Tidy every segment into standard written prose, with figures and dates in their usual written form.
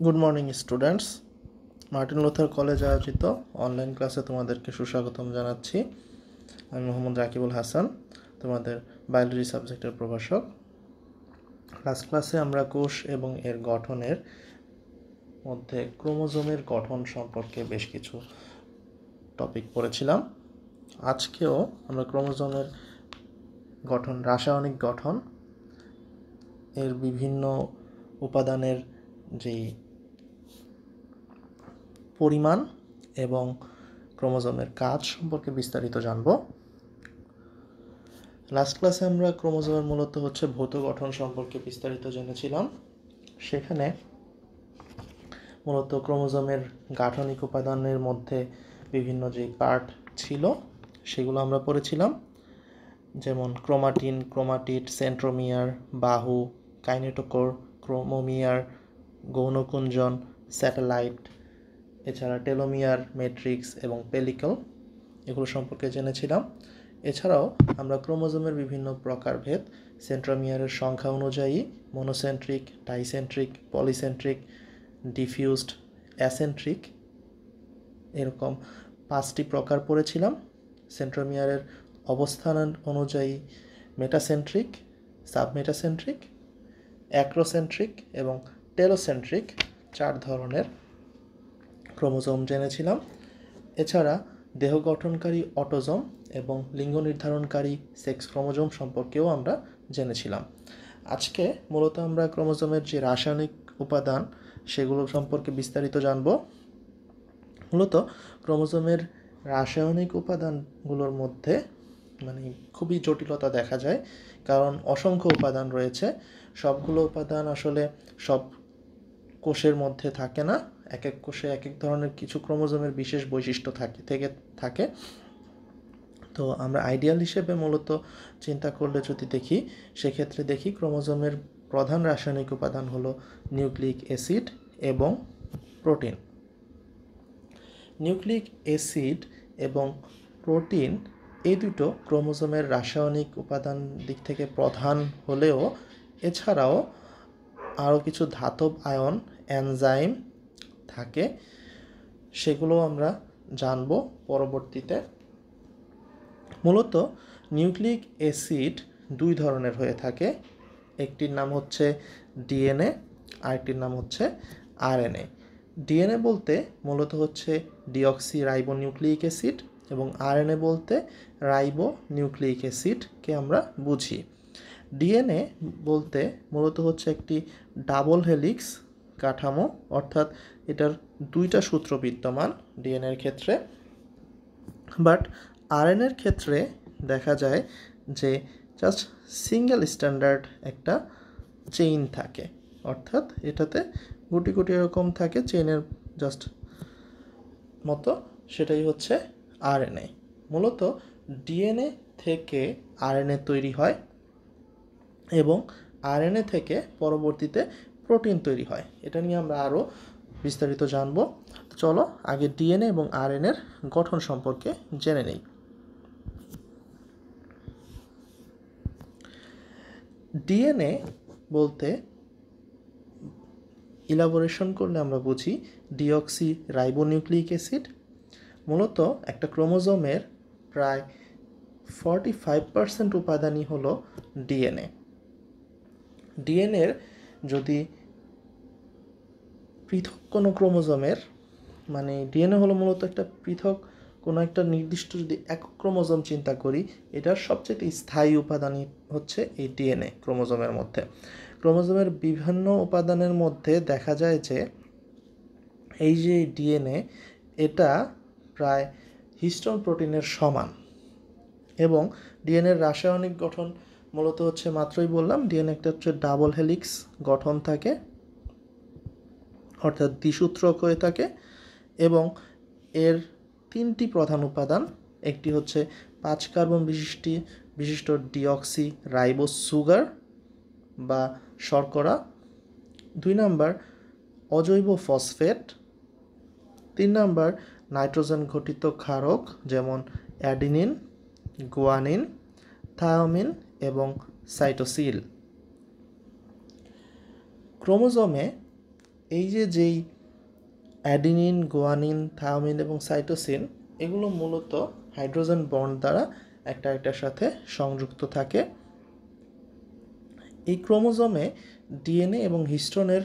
Good morning students. Martin Luther কলেজে আয়োজিত online ক্লাসে তোমাদেরকে সুস্বাগতম জানাচ্ছি। আমি মোহাম্মদ রাকিবুল হাসান, তোমাদের বায়োলজি সাবজেক্টের প্রভাষক। লাস্ট ক্লাসে আমরা কোষ এবং এর গঠনের মধ্যে ক্রোমোজোমের গঠন সম্পর্কে বেশ কিছু টপিক পড়েছিলাম। আজকেও আমরা ক্রোমোজোমের গঠন, রাসায়নিক গঠন, এর বিভিন্ন উপাদানের যেই পরিমাণ এবং ক্রোমোজোমের কাজ সম্পর্কে বিস্তারিত জানব। লাস্ট ক্লাসে আমরা ক্রোমোজোমের মূলত ভৌত গঠন সম্পর্কে বিস্তারিত জেনেছিলাম। সেখানে মূলত ক্রোমোজোমের গাঠনিক উপাদানের মধ্যে বিভিন্ন যে পার্ট ছিল সেগুলো আমরা পড়েছিলাম, যেমন ক্রোমাটিন, ক্রোমাটিড, সেন্ট্রোমিয়ার, বাহু, কাইনেটোকোর, ক্রোমোমিয়ার, গৌণকুঞ্জন, স্যাটেলাইট, এছাড়া টেলোমিয়ার, ম্যাট্রিক্স এবং পেলিকল, এগুলো সম্পর্কে জেনেছিলাম। এছাড়াও আমরা ক্রোমোজোমের বিভিন্ন প্রকারভেদ, সেন্ট্রোমিয়ারের সংখ্যা অনুযায়ী মনোসেন্ট্রিক, ডাইসেন্ট্রিক, পলিসেন্ট্রিক, ডিফিউজড, অ্যাসেন্ট্রিক, এরকম 5টি প্রকার পড়েছিলাম। সেন্ট্রোমিয়ারের অবস্থান অনুযায়ী মেটাসেন্ট্রিক, সাবমেটাসেন্ট্রিক, অ্যাক্রোসেন্ট্রিক এবং টেলোসেন্ট্রিক 4 ধরনের ক্রোমোজোম জেনেছিলাম। এছাড়া দেহ গঠনকারী অটোজোম এবং লিঙ্গ নির্ধারণকারী সেক্স ক্রোমোজোম সম্পর্কেও আমরা জেনেছিলাম। আজকে মূলত আমরা ক্রোমোজোমের যে রাসায়নিক উপাদান সেগুলো সম্পর্কে বিস্তারিত জানব। মূলত ক্রোমোজোমের রাসায়নিক উপাদানগুলোর মধ্যে খুবই জটিলতা দেখা যায়, কারণ অসংখ্য উপাদান রয়েছে। সবগুলো উপাদান আসলে সব কোষের মধ্যে থাকে না। এক এক কোষে এক এক ধরনের কিছু ক্রোমোজোমের বিশেষ বৈশিষ্ট্য থাকে। তো আমরা আইডিয়াল হিসেবে মূলত চিন্তা করলে যদি দেখি, সেক্ষেত্রে দেখি ক্রোমোজোমের প্রধান রাসায়নিক উপাদান হলো নিউক্লিক অ্যাসিড এবং প্রোটিন। নিউক্লিক অ্যাসিড এবং প্রোটিন এই দুটো ক্রোমোজোমের রাসায়নিক উপাদান দিক থেকে প্রধান হলেও এছাড়াও আরও কিছু ধাতব আয়ন, এনজাইম থাকে, সেগুলো আমরা জানব পরবর্তীতে। মূলত নিউক্লিক অ্যাসিড 2 ধরনের হয়ে থাকে। একটির নাম হচ্ছে ডিএনএ, আরেকটির নাম হচ্ছে আরএনএ। ডিএনএ বলতে মূলত ডিঅক্সি রাইবো নিউক্লিক অ্যাসিড এবং আরএনএ বলতে রাইবো নিউক্লিক অ্যাসিডকে আমরা বুঝি। ডিএনএ বলতে মূলত একটি ডাবল হেলিক্স কাঠামো, অর্থাৎ এটার 2টা সূত্র বিদ্যমান ডিএনএর ক্ষেত্রে। বাট আরএনএর ক্ষেত্রে দেখা যায় যে জাস্ট সিঙ্গেল স্ট্যান্ডার্ড একটা চেইন থাকে, অর্থাৎ এটাতে গুটি গুটি এরকম থাকে চেইনের জাস্ট মতো, সেটাই হচ্ছে আরএনএ। মূলত ডিএনএ থেকে আরএনএ তৈরি হয় এবং আরএনএ থেকে পরবর্তীতে প্রোটিন তৈরি হয়। এটা নিয়ে আমরা আরও বিস্তারিত জানব। চলো আগে ডিএনএ এবং আরএনএর গঠন সম্পর্কে জেনে নেই। ডিএনএ বলতে ইলাবোরেশন করলে আমরা বুঝি ডিঅক্সি রাইবোনিউক্লিক অ্যাসিড। মূলত একটা ক্রোমোজোমের প্রায় 45% উপাদানই হলো ডিএনএ। ডিএনএর যদি পৃথক কোনো ক্রোমোজোমের, ডিএনএ হলো মূলত একটা পৃথক কোনো একটা নির্দিষ্ট যদি একক ক্রোমোজোম চিন্তা করি, এটার সবচেয়ে স্থায়ী উপাদানই হচ্ছে এই ডিএনএ ক্রোমোজোমের মধ্যে। ক্রোমোজোমের বিভিন্ন উপাদানের মধ্যে দেখা যায় যে এই যে ডিএনএ, এটা প্রায় হিস্টোন প্রোটিনের সমান এবং ডিএনএর রাসায়নিক গঠন মূলত মাত্রই বললাম, ডিএনএ একটা ডাবল হেলিক্স গঠন থাকে, অর্থাৎ দ্বিসূত্রক হয়ে থাকে এবং এর 3টি প্রধান উপাদান। একটি 5 কার্বন বিশিষ্ট ডিঅক্সি রাইবো সুগার বা শর্করা, 2 নাম্বার অজৈব ফসফেট, 3 নাম্বার নাইট্রোজেন ঘটিত ক্ষারক যেমন অ্যাডিনিন, গুয়ানিন, থায়োমিন এবং সাইটোসিল। ক্রোমোজোমে এই যেই অ্যাডিনিন, গুয়ানিন, থায়োমিন এবং সাইটোসিন, এগুলো মূলত হাইড্রোজেন বন্ড দ্বারা একটার সাথে সংযুক্ত থাকে। এই ক্রোমোজোমে ডিএনএ এবং হিস্টোনের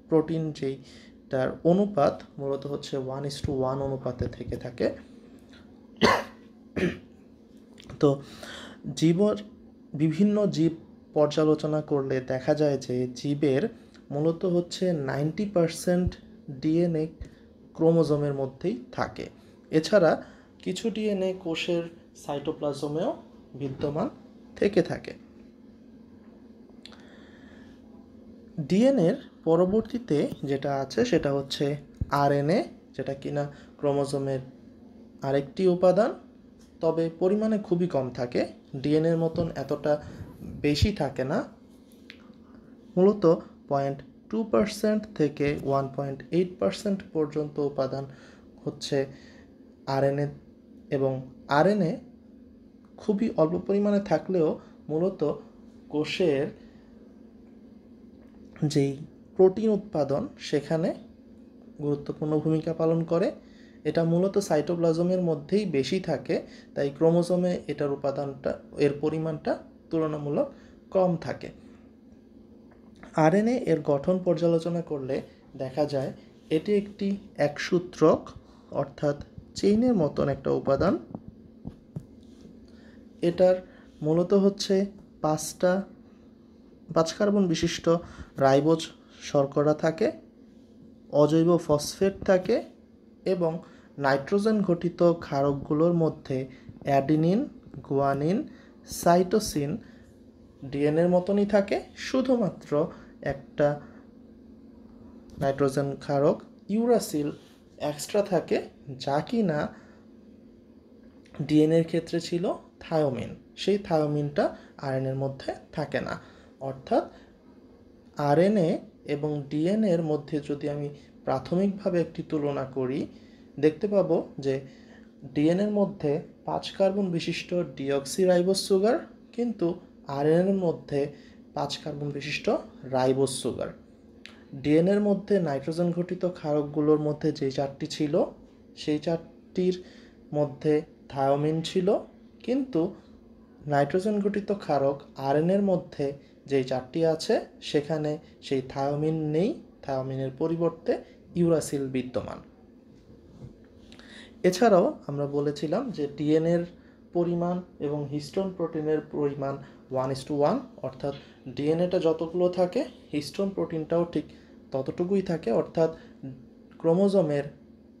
প্রোটিন তার অনুপাত মূলত হচ্ছে 1:1 অনুপাতে থেকে থাকে। তো বিভিন্ন জীব পর্যালোচনা করলে দেখা যায় যে জীবের মূলত হচ্ছে 90% ডিএনএ ক্রোমোজোমের মধ্যেই থাকে। এছাড়া কিছু ডিএনএ কোষের সাইটোপ্লাজমেও বিদ্যমান থেকে থাকে। ডিএনএর পরবর্তীতে যেটা আছে সেটা হচ্ছে আরএনএ, যেটা কিনা ক্রোমোজোমের আরেকটি উপাদান, তবে পরিমাণে খুবই কম থাকে, ডিএনএর মতন এতটা বেশি থাকে না। মূলত 0.2% থেকে 1.8% পর্যন্ত উপাদান হচ্ছে আরএনএ, এবং আরএনএ খুবই অল্প পরিমাণে থাকলেও মূলত কোষের যেই প্রোটিন উৎপাদন সেখানে গুরুত্বপূর্ণ ভূমিকা পালন করে। এটা মূলত সাইটোপ্লাজমের মধ্যেই বেশি থাকে, তাই ক্রোমোজোমে এর পরিমাণটা তুলনামূলক কম থাকে। আরএনএ এর গঠন পর্যালোচনা করলে দেখা যায় এটি একটি একসূত্রক অর্থাৎ চেইনের মতন একটা উপাদান। এটার মূলত হচ্ছে 5 কার্বন বিশিষ্ট রাইবোজ শর্করা থাকে, অজৈব ফসফেট থাকে এবং নাইট্রোজেন ঘটিত ক্ষারকগুলোর মধ্যে অ্যাডিনিন, গুয়ানিন, সাইটোসিন ডিএনএর মতনই থাকে, শুধুমাত্র একটা নাইট্রোজেন ক্ষারক ইউরাসিল এক্সট্রা থাকে, যা কিনা ডিএনএর ক্ষেত্রে ছিল থায়োমিন। সেই থায়োমিনটা আরএনএর মধ্যে থাকে না। অর্থাৎ আরএনএ এবং ডিএনএর মধ্যে যদি আমি প্রাথমিকভাবে একটি তুলনা করি, দেখতে পাবো যে ডিএনএর মধ্যে 5 কার্বন বিশিষ্ট ডিঅক্সিরাইবোজ সুগার, কিন্তু আরএনএর মধ্যে 5 কার্বন বিশিষ্ট রাইবোজ সুগার। ডিএনএর মধ্যে নাইট্রোজেন ঘটিত ক্ষারকগুলোর মধ্যে যে 4টি ছিল সেই 4টির মধ্যে থায়োমিন ছিল, কিন্তু নাইট্রোজেন ঘটিত ক্ষারক আরএনএর মধ্যে যেই 4টি আছে সেখানে সেই থায়োমিন নেই, থায়োমিনের পরিবর্তে ইউরাসিল বিদ্যমান। এছাড়াও আমরা বলেছিলাম যে ডিএনএর পরিমাণ এবং হিস্টোন প্রোটিনের পরিমাণ 1:1, অর্থাৎ ডিএনএটা যতগুলো থাকে হিস্টোন প্রোটিনটাও ঠিক ততটুকুই থাকে। অর্থাৎ ক্রোমোজোমের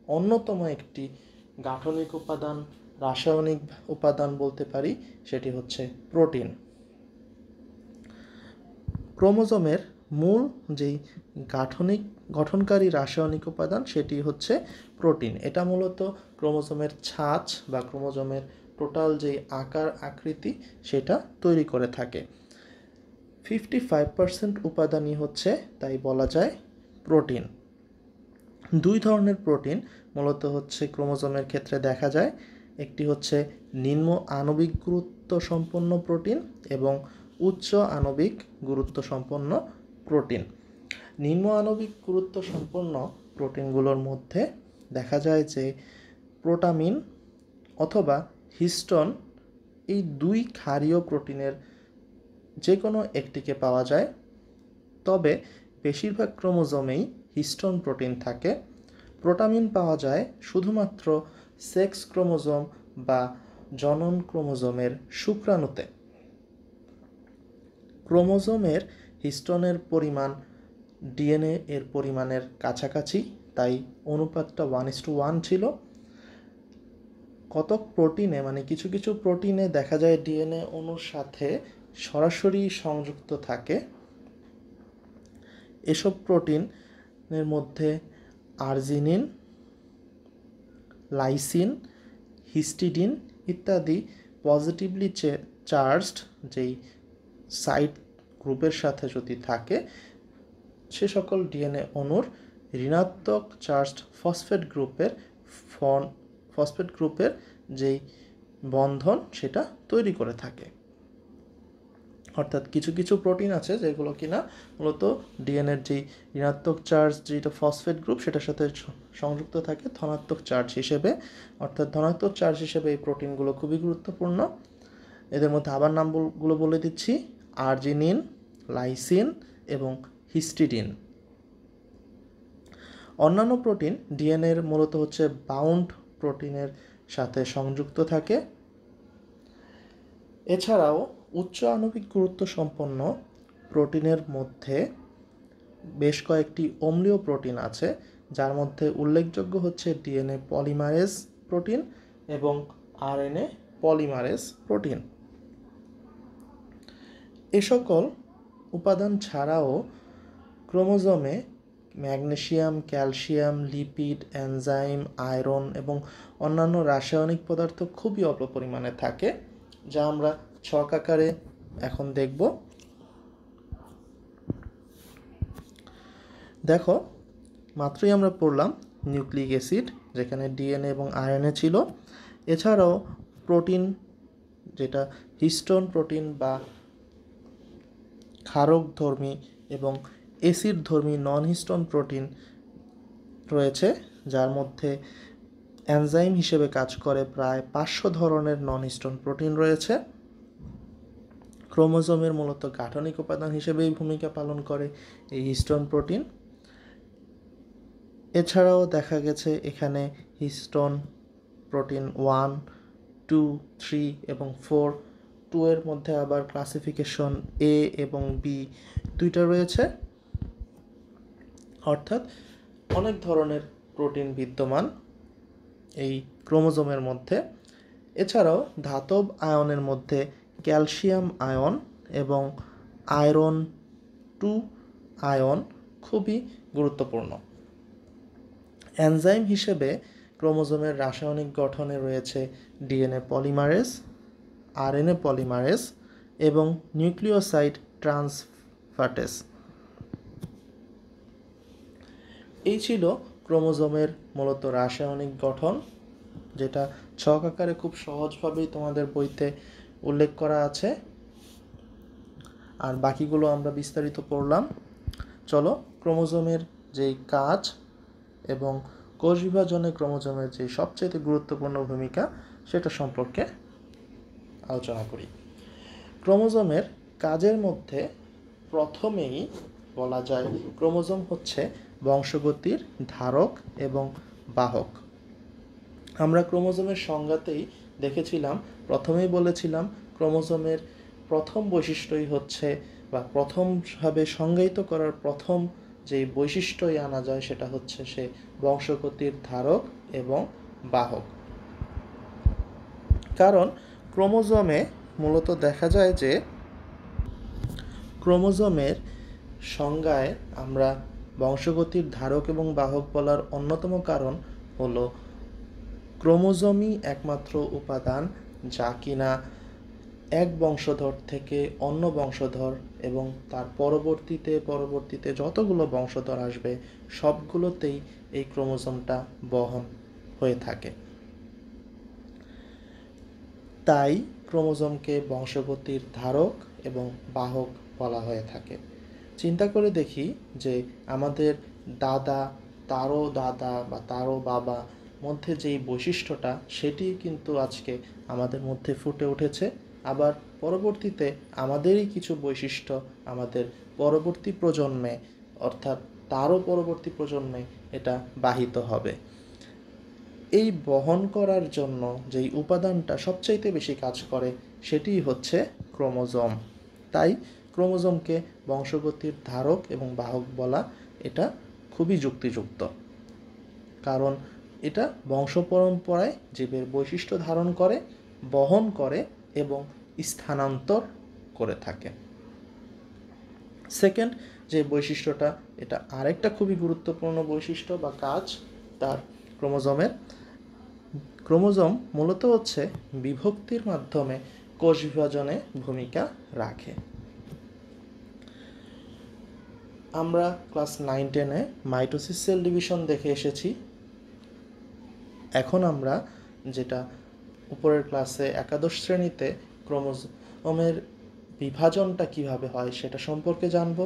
অন্যতম একটি গাঠনিক উপাদান, রাসায়নিক উপাদান বলতে পারি, সেটি হচ্ছে প্রোটিন। ক্রোমোজোমের মূল যেই গঠনকারী রাসায়নিক উপাদান সেটি হচ্ছে প্রোটিন। এটা মূলত ক্রোমোজোমের ছাঁচ বা ক্রোমোজোমের টোটাল যেই আকার আকৃতি সেটা তৈরি করে থাকে। 55% উপাদানই হচ্ছে, তাই বলা যায়, প্রোটিন। 2 ধরনের প্রোটিন মূলত হচ্ছে ক্রোমোজোমের ক্ষেত্রে দেখা যায়। একটি হচ্ছে নিম্ন আণবিক গুরুত্ব সম্পন্ন প্রোটিন এবং উচ্চ আণবিক গুরুত্ব সম্পন্ন প্রোটিন। নিম্ন আণবিক গুরুত্ব সম্পন্ন প্রোটিনগুলোর মধ্যে দেখা যায় যে প্রোটামিন অথবা হিস্টোন, এই 2 ক্ষারীয় প্রোটিনের যে কোনো একটিকে পাওয়া যায়, তবে বেশিরভাগ ক্রোমোজোমেই হিস্টোন প্রোটিন থাকে। প্রোটামিন পাওয়া যায় শুধুমাত্র সেক্স ক্রোমোজোম বা জনন ক্রোমোজোমের শুক্রাণুতে। ক্রোমোজোমের হিস্টোনের পরিমাণ ডিএনএ এর পরিমাণের কাছাকাছি, তাই অনুপাতটা 1:1 ছিল। কতক প্রোটিনে, মানে কিছু কিছু প্রোটিনে দেখা যায় ডিএনএ অণুর সাথে সরাসরি সংযুক্ত থাকে। এসব প্রোটিনের মধ্যে আর্জিনিন, লাইসিন, হিস্টিডিন ইত্যাদি পজিটিভলি চার্জড যেই সাইড গ্রুপের সাথে যদি থাকে, সে সকল ডিএনএ অণুর ঋণাত্মক চার্জড ফসফেট গ্রুপের যেই বন্ধন সেটা তৈরি করে থাকে। অর্থাৎ কিছু কিছু প্রোটিন আছে যেগুলো কিনা মূলত ডিএনএর যেই ঋণাত্মক চার্জ যেটা ফসফেট গ্রুপ সেটার সাথে সংযুক্ত থাকে ধনাত্মক চার্জ হিসেবে, অর্থাৎ ধনাত্মক চার্জ হিসেবে এই প্রোটিনগুলো খুবই গুরুত্বপূর্ণ। এদের মধ্যে আবার নামগুলো বলে দিচ্ছি: আর্জিনিন, লাইসিন এবং হিস্টিডিন। অন্যান্য প্রোটিন ডিএনএর মূলত হচ্ছে বাউন্ড প্রোটিনের সাথে সংযুক্ত থাকে। এছাড়াও উচ্চ আণবিক গুরুত্ব সম্পন্ন প্রোটিনের মধ্যে বেশ কয়েকটি অম্লীয় প্রোটিন আছে, যার মধ্যে উল্লেখযোগ্য হচ্ছে ডিএনএ পলিমারেজ প্রোটিন এবং আরএনএ পলিমারেজ প্রোটিন। এ সকল উপাদান ছাড়াও ক্রোমোজোমে magnesium, calcium, lipid, enzyme, iron এবং অন্যান্য রাসায়নিক পদার্থ খুবই অল্প পরিমাণে থাকে, যা আমরা ছক আকারে এখন দেখব। দেখো, মাত্রই আমরা পড়লাম নিউক্লিক অ্যাসিড, যেখানে ডিএনএ এবং আরএনএ ছিল। এছাড়াও প্রোটিন, যেটা হিস্টোন প্রোটিন বা ক্ষারকধর্মী এবং অ্যাসিডধর্মী নন হিস্টোন প্রোটিন রয়েছে, যার মধ্যে এনজাইম হিসেবে কাজ করে প্রায় 500 ধরনের নন হিস্টোন প্রোটিন রয়েছে। ক্রোমোজোমের মূলত গাঠনিক উপাদান হিসেবেই ভূমিকা পালন করে এই হিস্টোন প্রোটিন। এছাড়াও দেখা গেছে এখানে হিস্টোন প্রোটিন 1, 2, 3 এবং 4, 2 এর মধ্যে আবার ক্লাসিফিকেশন এ এবং বি দুইটা রয়েছে, অর্থাৎ অনেক ধরনের প্রোটিন বিদ্যমান এই ক্রোমোজোমের মধ্যে। এছাড়াও ধাতব আয়নের মধ্যে ক্যালসিয়াম আয়ন এবং আয়রন 2 আয়ন খুবই গুরুত্বপূর্ণ। এনজাইম হিসেবে ক্রোমোজোমের রাসায়নিক গঠনে রয়েছে ডিএনএ পলিমারেজ, আরএনএ পলিমারেজ এবং নিউক্লিওসাইড ট্রান্সফারেজ। এই ছিল ক্রোমোজোমের মূলত রাসায়নিক গঠন, যেটা ছক আকারে খুব সহজভাবেই তোমাদের বইতে উল্লেখ করা আছে, আর বাকিগুলো আমরা বিস্তারিত পড়লাম। চলো ক্রোমোজোমের যেই কাজ এবং কোষ বিভাজনে ক্রোমোজোমের যে সবচেয়ে গুরুত্বপূর্ণ ভূমিকা সেটা সম্পর্কে আলোচনা করি। ক্রোমোজোমের কাজের মধ্যে প্রথমেই বলা যায় ক্রোমোজোম হচ্ছে বংশগতির ধারক এবং বাহক। আমরা ক্রোমোজোমের সংজ্ঞাতেই দেখেছিলাম, প্রথমেই বলেছিলাম ক্রোমোজোমের প্রথম বৈশিষ্ট্যই হচ্ছে, বা প্রথমভাবে সংজ্ঞায়িত করার প্রথম যেই বৈশিষ্ট্যই আনা যায় সেটা হচ্ছে সে বংশগতির ধারক এবং বাহক। কারণ ক্রোমোজোমে মূলত দেখা যায় যে ক্রোমোজোমের সংজ্ঞায় আমরা বংশগতির ধারক এবং বাহক বলার অন্যতম কারণ হলো ক্রোমোজোমই একমাত্র উপাদান যা কিনা এক বংশধর থেকে অন্য বংশধর এবং তার পরবর্তীতে যতগুলো বংশধর আসবে সবগুলোতেই এই ক্রোমোজোমটা বহন হয়ে থাকে। তাই ক্রোমোজোমকে বংশগতির ধারক এবং বাহক বলা হয়ে থাকে। চিন্তা করে দেখি যে আমাদের দাদা, তারও দাদা বা তারও বাবা মধ্যে যেই বৈশিষ্ট্যটা সেটি কিন্তু আজকে আমাদের মধ্যে ফুটে উঠেছে, আবার পরবর্তীতে আমাদেরই কিছু বৈশিষ্ট্য আমাদের পরবর্তী প্রজন্মে, অর্থাৎ তারও পরবর্তী প্রজন্মে এটা বাহিত হবে। এই বহন করার জন্য যেই উপাদানটা সবচাইতে বেশি কাজ করে সেটিই হচ্ছে ক্রোমোজোম। তাই ক্রোমোজোমকে বংশগতির ধারক এবং বাহক বলা এটা খুবই যুক্তিযুক্ত, কারণ এটা বংশ পরম্পরায় জীবের বৈশিষ্ট্য ধারণ করে, বহন করে এবং স্থানান্তর করে থাকে। সেকেন্ড যে বৈশিষ্ট্যটা, এটা আরেকটা খুবই গুরুত্বপূর্ণ বৈশিষ্ট্য বা কাজ তার ক্রোমোজোমের। ক্রোমোজোম মূলত হচ্ছে বিভক্তির মাধ্যমে কোষ বিভাজনে ভূমিকা রাখে। আমরা ক্লাস 9-10-এ মাইটোসিস সেল ডিভিশন দেখে এসেছি। এখন আমরা যেটা উপরের ক্লাসে একাদশ শ্রেণীতে ক্রোমোজোমের বিভাজনটা কিভাবে হয় সেটা সম্পর্কে জানব,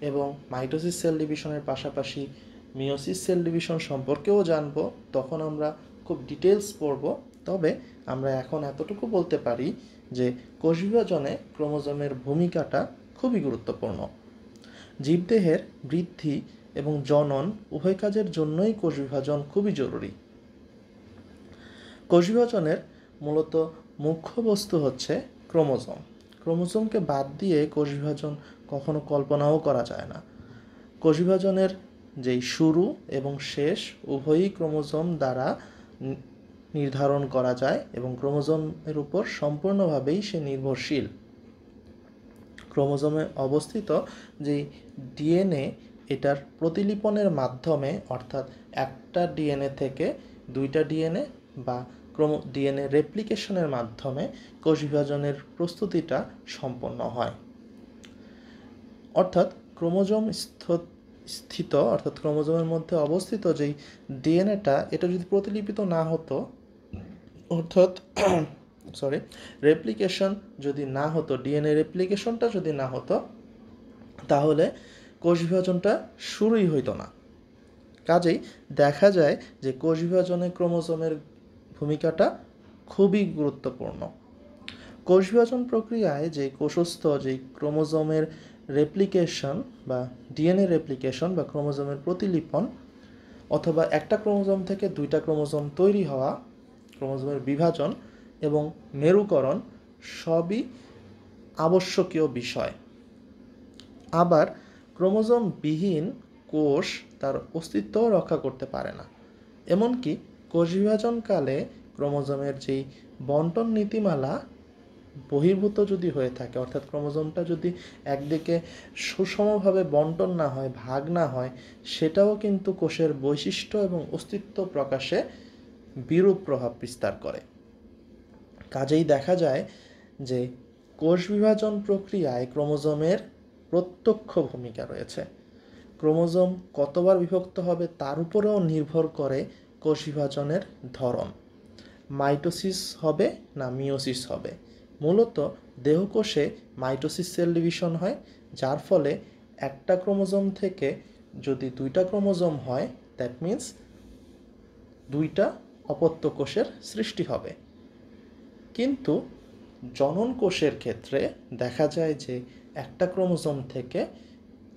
এবং মাইটোসিস সেল ডিভিশনের পাশাপাশি মিওসিস সেল ডিভিশন সম্পর্কেও জানব। তখন আমরা খুব ডিটেলস পড়ব। তবে আমরা এখন এতটুকু বলতে পারি যে কোষ বিভাজনে ক্রোমোজোমের ভূমিকাটা খুবই গুরুত্বপূর্ণ। জীবদেহের বৃদ্ধি এবং জনন উভয় কাজের জন্যই কোষ বিভাজন খুবই জরুরি। কোষ বিভাজনের মূলত মুখ্য বস্তু হচ্ছে ক্রোমোজোম। ক্রোমোজোমকে বাদ দিয়ে কোষ বিভাজন কখনো কল্পনাও করা যায় না। কোষ বিভাজনের যেই শুরু এবং শেষ উভয়ই ক্রোমোজোম দ্বারা নির্ধারণ করা যায় এবং ক্রোমোজোমের উপর সম্পূর্ণভাবেই সে নির্ভরশীল। ক্রোমোজোমে অবস্থিত যে ডিএনএ, এটার প্রতিলিপনের মাধ্যমে, অর্থাৎ একটা ডিএনএ থেকে দুইটা ডিএনএ বা ডিএনএ রেপ্লিকেশনের মাধ্যমে কোষ বিভাজনের প্রস্তুতিটা সম্পন্ন হয়। অর্থাৎ ক্রোমোজোম স্থিত অর্থাৎ ক্রোমোজোমের মধ্যে অবস্থিত যেই ডিএনএটা, এটা যদি প্রতিলিপিত না হতো, অর্থাৎ রেপ্লিকেশন যদি না হতো, ডিএনএ রেপ্লিকেশনটা যদি না হতো, তাহলে কোষ বিভাজনটা শুরুই হইতো না। কাজেই দেখা যায় যে কোষ বিভাজনে ক্রোমোজোমের ভূমিকাটা খুবই গুরুত্বপূর্ণ। কোষ বিভাজন প্রক্রিয়ায় যে কোষস্থ যে ক্রোমোজোমের রেপ্লিকেশন বা ডিএনএ রেপ্লিকেশন বা ক্রোমোজোমের প্রতিলিপন, অথবা একটা ক্রোমোজোম থেকে দুইটা ক্রোমোজোম তৈরি হওয়া, ক্রোমোজোমের বিভাজন এবং মেরুকরণ সবই আবশ্যকীয় বিষয়। আবার ক্রোমোজোমবিহীন কোষ তার অস্তিত্ব রক্ষা করতে পারে না। এমনকি কোষ বিভাজনকালে ক্রোমোজোমের যেই বন্টন নীতিমালা বহির্ভূত যদি হয়ে থাকে, অর্থাৎ ক্রোমোজোমটা যদি একদিকে সুষমভাবে বন্টন না হয়, ভাগ না হয়, সেটাও কিন্তু কোষের বৈশিষ্ট্য এবং অস্তিত্ব প্রকাশে বিরূপ প্রভাব বিস্তার করে। কাজেই দেখা যায় যে কোষ বিভাজন প্রক্রিয়ায় ক্রোমোজোমের প্রত্যক্ষ ভূমিকা রয়েছে। ক্রোমোজোম কতবার বিভক্ত হবে তার উপরেও নির্ভর করে কোষ বিভাজনের ধরন। মাইটোসিস হবে না মিওসিস হবে। মূলত দেহকোষে মাইটোসিস সেল ডিভিশন হয়, যার ফলে একটা ক্রোমোজোম থেকে যদি দুইটা ক্রোমোজোম হয়, দ্যাট মিন্স দুইটা অপত্য কোষের সৃষ্টি হবে। কিন্তু জনন কোষের ক্ষেত্রে দেখা যায় যে একটা ক্রোমোজোম থেকে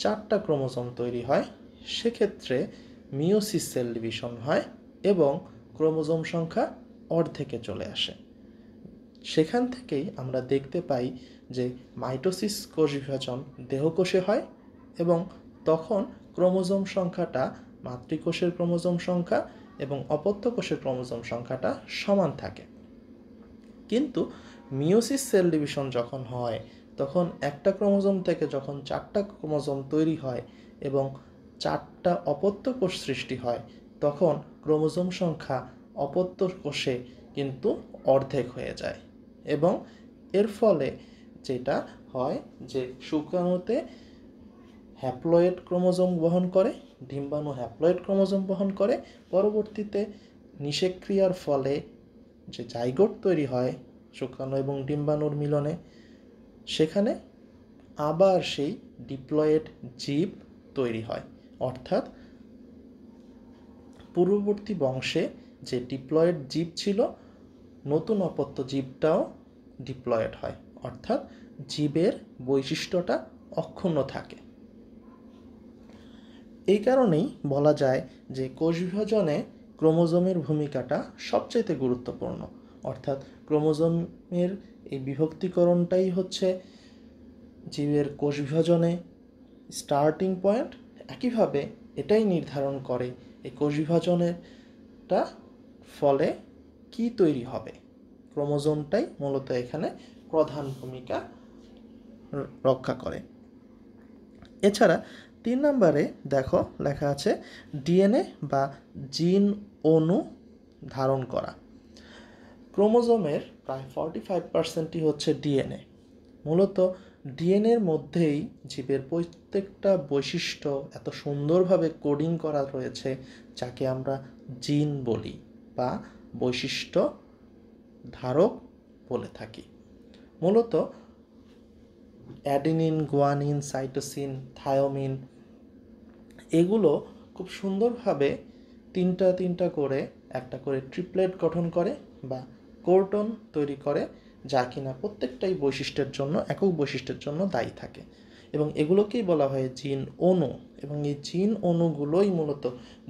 চারটা ক্রোমোজোম তৈরি হয়। সেক্ষেত্রে মিওসিস সেল ডিভিশন হয় এবং ক্রোমোজোম সংখ্যা অর্ধেকে চলে আসে। সেখান থেকেই আমরা দেখতে পাই যে মাইটোসিস কোষ বিভাজন দেহকোষে হয় এবং তখন ক্রোমোজোম সংখ্যাটা মাতৃকোষের ক্রোমোজোম সংখ্যা এবং অপত্য কোষের ক্রোমোজোম সংখ্যাটা সমান থাকে। কিন্তু মিওসিস সেল ডিভিশন যখন হয়, তখন একটা ক্রোমোজোম থেকে যখন চারটা ক্রোমোজোম তৈরি হয় এবং চারটা অপত্য কোষ সৃষ্টি হয়, তখন ক্রোমোজোম সংখ্যা অপত্য কোষে কিন্তু অর্ধেক হয়ে যায় এবং এর ফলে যেটা হয় যে শুক্রাণুতে হ্যাপ্লয়েড ক্রোমোজোম বহন করে, ডিম্বাণু হ্যাপ্লয়েড ক্রোমোজোম বহন করে, পরবর্তীতে নিষেক্রিয়ার ফলে যে জাইগোট তৈরি হয় শুক্রাণু এবং ডিম্বাণুর মিলনে, সেখানে আবার সেই ডিপ্লয়েড জীব তৈরি হয়। অর্থাৎ পূর্ববর্তী বংশে যে ডিপ্লয়েড জীব ছিল, নতুন অপত্য জীবটাও ডিপ্লয়েড হয়, অর্থাৎ জীবের বৈশিষ্ট্যটা অক্ষুণ্ণ থাকে। এই কারণেই বলা যায় যে কোষ বিভাজনে ক্রোমোজোমের ভূমিকাটা সবচাইতে গুরুত্বপূর্ণ। অর্থাৎ ক্রোমোজোমের এই বিভক্তিকরণটাই হচ্ছে জীবের কোষ বিভাজনে স্টার্টিং পয়েন্ট। একইভাবে এটাই নির্ধারণ করে এই কোষ বিভাজনেরটা ফলে কি তৈরি হবে। ক্রোমোজোমটাই মূলত এখানে প্রধান ভূমিকা রক্ষা করে। এছাড়া 3 নম্বরে দেখো লেখা আছে ডিএনএ বা জিন অণু ধারণ করা। ক্রোমোজোমের প্রায় 45%ই হচ্ছে ডিএনএ। মূলত ডিএনএর মধ্যেই জীবের প্রত্যেকটা বৈশিষ্ট্য এত সুন্দরভাবে কোডিং করা রয়েছে, যাকে আমরা জিন বলি বা বৈশিষ্ট্য ধারক বলে থাকি। মূলত অ্যাডিনিন, গুয়ানিন, সাইটোসিন, থায়োমিন, এগুলো খুব সুন্দরভাবে তিনটা তিনটা করে একটা করে ট্রিপলেট গঠন করে বা কোর্টন তৈরি করে, যা কিনা প্রত্যেকটাই বৈশিষ্ট্যের জন্য, একক বৈশিষ্ট্যের জন্য দায়ী থাকে। এবং এগুলোকেই বলা হয় জিন অণু। এবং এই জিন অণুগুলোই মূলত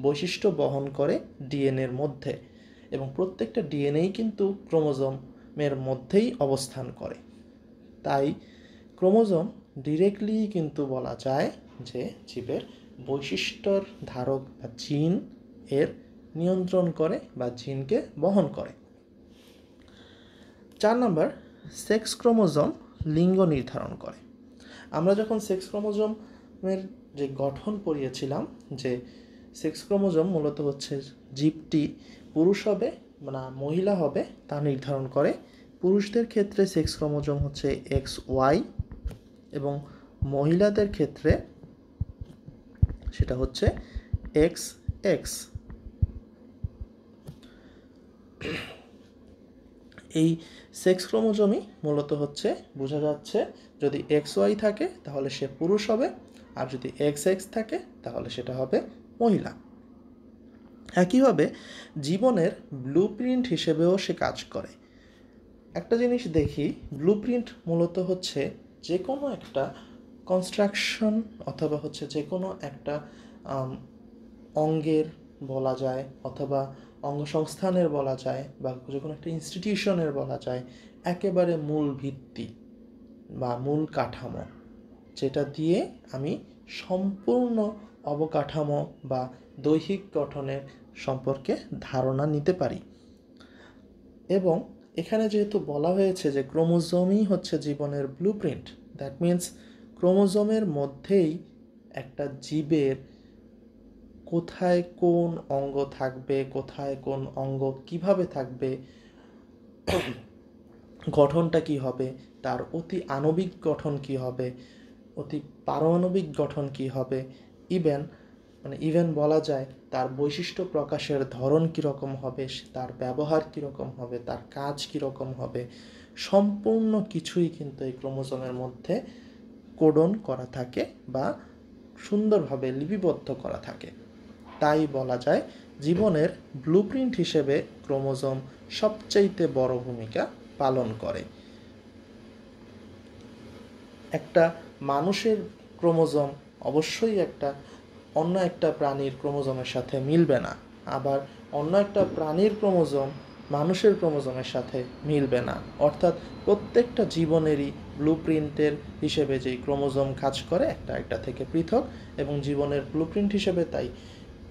বৈশিষ্ট্য বহন করে ডিএনএর মধ্যে, এবং প্রত্যেকটা ডিএনএই কিন্তু ক্রোমোজোমের মধ্যেই অবস্থান করে। তাই ক্রোমোজোম ডিরেক্টলি কিন্তু বলা যায় যে জীবের বৈশিষ্ট্যর ধারক বা জিন এর নিয়ন্ত্রণ করে বা জিনকে বহন করে। 4 নম্বর, সেক্স ক্রোমোজোম লিঙ্গ নির্ধারণ করে। আমরা যখন সেক্স ক্রোমোজোমের যে গঠন পড়িয়েছিলাম, যে সেক্স ক্রোমোজোম মূলত হচ্ছে জীবটি পুরুষ হবে না মহিলা হবে তা নির্ধারণ করে। পুরুষদের ক্ষেত্রে সেক্স ক্রোমোজোম হচ্ছে XY এবং মহিলাদের ক্ষেত্রে সেটা হচ্ছে XX। এই সেক্স ক্রোমোজোমই মূলত হচ্ছে বোঝা যাচ্ছে, যদি XY থাকে তাহলে সে পুরুষ হবে, আর যদি XX থাকে তাহলে সেটা হবে মহিলা। একইভাবে জীবনের ব্লুপ্রিন্ট হিসেবেও সে কাজ করে। একটা জিনিস দেখি, ব্লুপ্রিন্ট মূলত হচ্ছে যে কোনো একটা কনস্ট্রাকশন অথবা হচ্ছে যে কোনো একটা অঙ্গের বলা যায়, অথবা অঙ্গসংস্থানের বলা যায়, বা যে কোনো একটা ইনস্টিটিউশনের বলা যায় একেবারে মূল ভিত্তি বা মূল কাঠামো, যেটা দিয়ে আমি সম্পূর্ণ অবকাঠামো বা দৈহিক গঠনের সম্পর্কে ধারণা নিতে পারি। এবং এখানে যেহেতু বলা হয়েছে যে ক্রোমোজোমই হচ্ছে জীবনের ব্লুপ্রিন্ট, দ্যাট মিন্স ক্রোমোজোমের মধ্যেই একটা জীবের কোথায় কোন অঙ্গ থাকবে, কোথায় কোন অঙ্গ কিভাবে থাকবে, গঠনটা কি হবে, তার অতি আণবিক গঠন কি হবে, অতি পারমাণবিক গঠন কি হবে, ইভেন বলা যায় তার বৈশিষ্ট্য প্রকাশের ধরন কীরকম হবে, তার ব্যবহার কীরকম হবে, তার কাজ কীরকম হবে, সম্পূর্ণ কিছুই কিন্তু এই ক্রোমোজোমের মধ্যে কোডন করা থাকে বা সুন্দরভাবে লিপিবদ্ধ করা থাকে। তাই বলা যায় জীবনের ব্লুপ্রিন্ট হিসেবে ক্রোমোজোম সবচাইতে বড় ভূমিকা পালন করে। একটা মানুষের ক্রোমোজোম অবশ্যই অন্য একটা প্রাণীর ক্রোমোজোমের সাথে মিলবে না, আবার অন্য একটা প্রাণীর ক্রোমোজোম মানুষের ক্রোমোজোমের সাথে মিলবে না। অর্থাৎ প্রত্যেকটা জীবনেরই ব্লুপ্রিন্টের হিসেবে যেই ক্রোমোজোম কাজ করে একটা থেকে পৃথক, এবং জীবনের ব্লুপ্রিন্ট হিসেবে তাই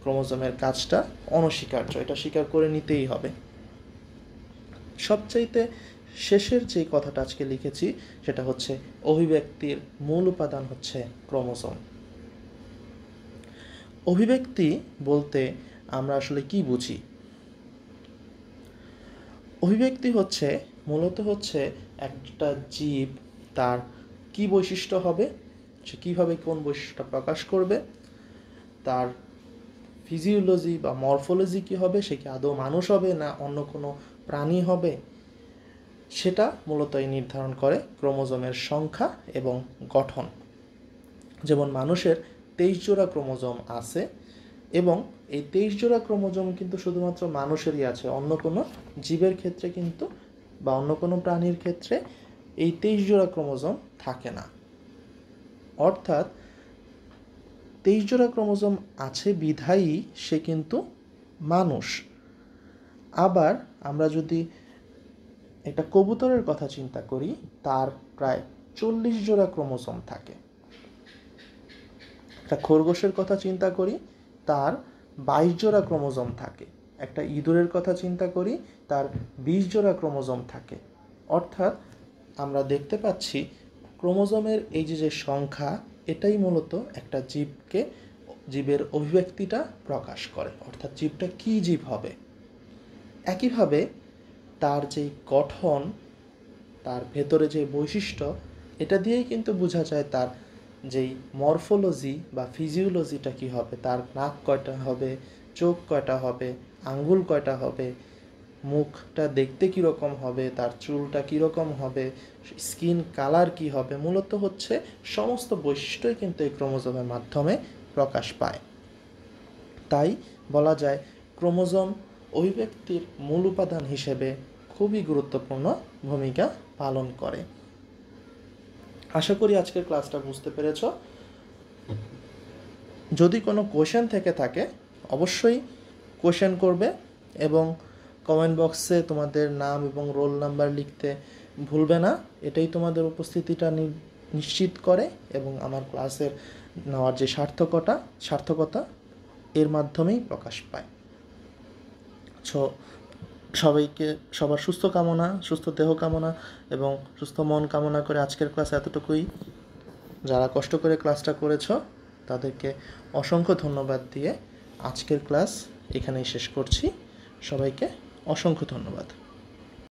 ক্রোমোজোমের কাজটা অনস্বীকার্য, এটা স্বীকার করে নিতেই হবে। সবচাইতে শেষের যে কথাটা আজকে লিখেছি সেটা হচ্ছে অভিব্যক্তির মূল উপাদান হচ্ছে ক্রোমোজোম। অভিব্যক্তি বলতে আমরা আসলে কি বুঝি? অভিব্যক্তি হচ্ছে মূলত হচ্ছে একটা জীব তার কি বৈশিষ্ট্য হবে, সে কীভাবে কোন বৈশিষ্ট্য প্রকাশ করবে, তার ফিজিওলজি বা মরফোলজি কী হবে, সে কি আদৌ মানুষ হবে না অন্য কোনো প্রাণী হবে, সেটা মূলত নির্ধারণ করে ক্রোমোজোমের সংখ্যা এবং গঠন। যেমন মানুষের 23 জোড়া ক্রোমোজোম আছে, এবং এই 23 জোড়া ক্রোমোজোম কিন্তু শুধুমাত্র মানুষেরই আছে, অন্য কোনো জীবের ক্ষেত্রে কিন্তু বা অন্য কোনো প্রাণীর ক্ষেত্রে এই 23 জোড়া ক্রোমোজোম থাকে না। অর্থাৎ 23 জোড়া ক্রোমোজোম আছে বিধায়ী সে কিন্তু মানুষ। আবার আমরা যদি একটা কবুতরের কথা চিন্তা করি, তার প্রায় 40 জোড়া ক্রোমোজোম থাকে। একটা খরগোশের কথা চিন্তা করি, তার 22 জোড়া ক্রোমোজোম থাকে। একটা ইঁদুরের কথা চিন্তা করি, তার 20 জোড়া ক্রোমোজোম থাকে। অর্থাৎ আমরা দেখতে পাচ্ছি ক্রোমোজোমের এই যে সংখ্যা, এটাই মূলত একটা জীবের অভিব্যক্তিটা প্রকাশ করে, অর্থাৎ জীবটা কী জীব হবে। একইভাবে তার যে গঠন, তার ভেতরে যে বৈশিষ্ট্য, এটা দিয়েই কিন্তু বোঝা যায় তার যেই মরফোলজি বা ফিজিওলজিটা কী হবে, তার নাক কয়টা হবে, চোখ কয়টা হবে, আঙ্গুল কয়টা হবে, মুখটা দেখতে কীরকম হবে, তার চুলটা কীরকম হবে, স্কিন কালার কী হবে, মূলত হচ্ছে সমস্ত বৈশিষ্ট্যই কিন্তু এই ক্রোমোজোমের মাধ্যমে প্রকাশ পায়। তাই বলা যায় ক্রোমোজোম ওই ব্যক্তির মূল উপাদান হিসেবে খুবই গুরুত্বপূর্ণ ভূমিকা পালন করে। আশা করি আজকের ক্লাসটা বুঝতে পেরেছ। যদি কোনো কোশ্চেন থেকে থাকে অবশ্যই কোশ্চেন করবে এবং কমেন্ট বক্সে তোমাদের নাম এবং রোল নাম্বার লিখতে ভুলবে না। এটাই তোমাদের উপস্থিতিটা নিশ্চিত করে এবং আমার ক্লাসের নেওয়ার যে সার্থকতা এর মাধ্যমেই প্রকাশ পায়। সবাইকে সবার সুস্থ দেহ কামনা এবং সুস্থ মন কামনা করে আজকের ক্লাস এতটুকুই। যারা কষ্ট করে ক্লাসটা করেছো তাদেরকে অসংখ্য ধন্যবাদ দিয়ে আজকের ক্লাস এখানেই শেষ করছি। সবাইকে অসংখ্য ধন্যবাদ।